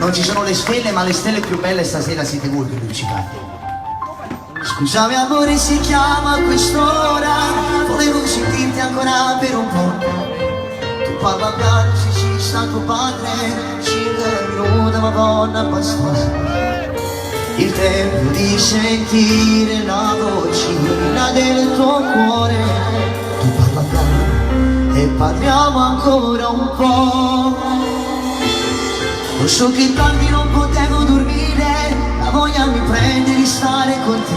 Non ci sono le stelle, ma le stelle più belle stasera siete voi che luccicate. Scusami amore, si chiama a quest'ora, volevo sentirti ancora per un po'. Tu parla piano, se ci sta tuo padre, 5 minuti ma donna abbastanza. Il tempo di sentire la vocina del tuo cuore. Tu parla piano e parliamo ancora un po'. Lo so che tardi non potevo dormire, la voglia mi prende di stare con te.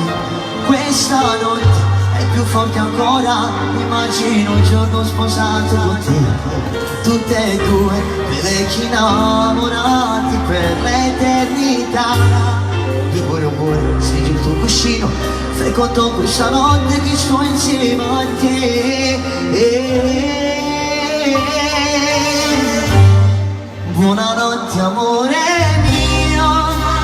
Questa notte è più forte ancora, immagino un giorno sposato con te. Tutte e due, due vecchi innamorati per l'eternità. Io pure, sei giù il tuo cuscino, fai conto questa notte che sto insieme a te. Buonanotte amore mio,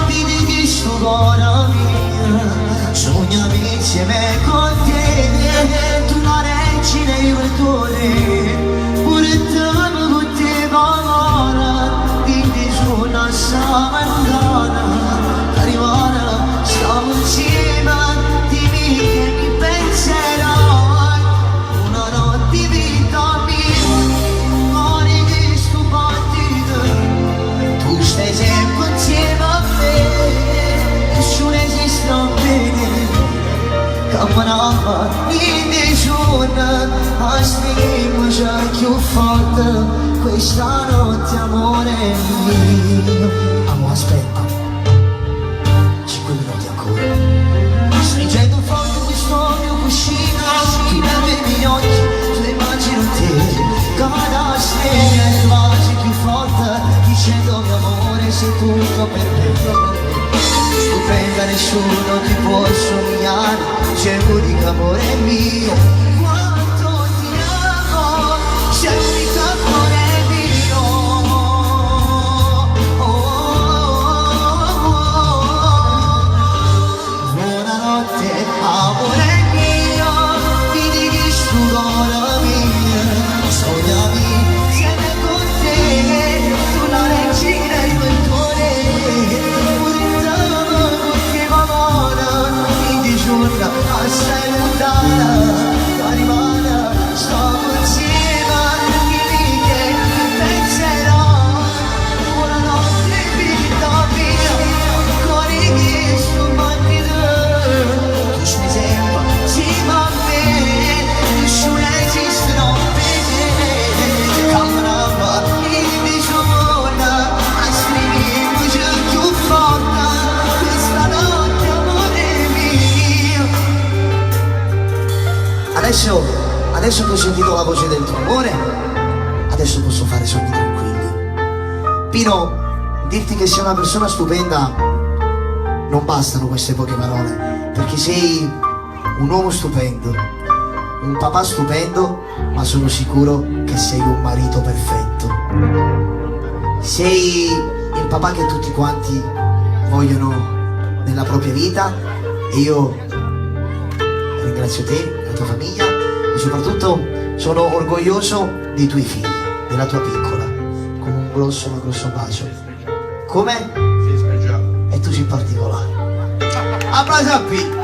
vedi che sto cuore mio, sognami insieme con te, tu la regina e io il tuore, pure te con te valora, di giorno samandana, arrivara, stiamo insieme, dimmi che mi penserai, buonanotte vita mia, cuore che sto battito. Tu stai sempre insieme a me, nessuno esiste bene, camminava in dei giorni, a stringere già più forte, questa notte amore mio. Amo, aspetta, 5 minuti ancora, stringendo forte questo mio cuscino, tu mi avevi gli occhi, tu immagino te, come da stella e baci più forte, dicendo mio amore sei tutto per me. Stupenda, nessuno ti può somigliare, sei l'unico amore mio. Quanto ti amo, sei l'unico amore mio. Buonanotte amore mio, vedi che sto cuore mio, sognami insieme con te, tu la regina e io il tuore, pure te che valora, di giorno assai lontana, arrivata, stiamo insieme, dimmi che mi penserai, buonanotte vita mia, cuore che sto battito, tu stai sempre insieme a me, nessuno esiste non vede, camminava in di giorno, a stringere già più forte, questa notte amore mio. Adesso che ho sentito la voce del tuo amore, adesso posso fare sogni tranquilli. Pino, dirti che sei una persona stupenda non bastano queste poche parole, perché sei un uomo stupendo, un papà stupendo, ma sono sicuro che sei un marito perfetto. Sei il papà che tutti quanti vogliono nella propria vita e io ringrazio te, la tua famiglia e soprattutto sono orgoglioso dei tuoi figli, della tua piccola, con un grosso bacio. Come? E tu sei particolare. Applausi a P.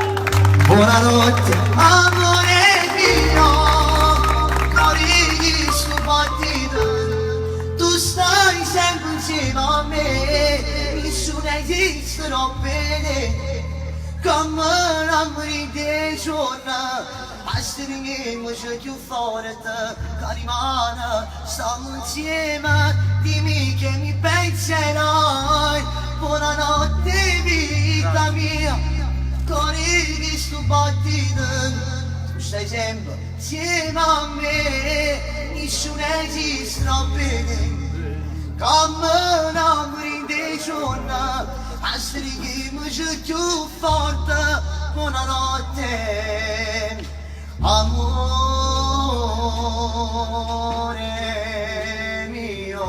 Buonanotte amore mio, cuore che sto battito, tu stai sempre insieme a me, nessuno esiste non vede, come l'amore dei giorni, a stringere già più forte, carimana, stiamo insieme, dimmi che mi penserai, buonanotte vita mia, cuore che sto battito, tu stai sempre insieme a me, nessuno esiste non vede, come l'amore dei giorni, a stringere già più forte, buonanotte amore mio.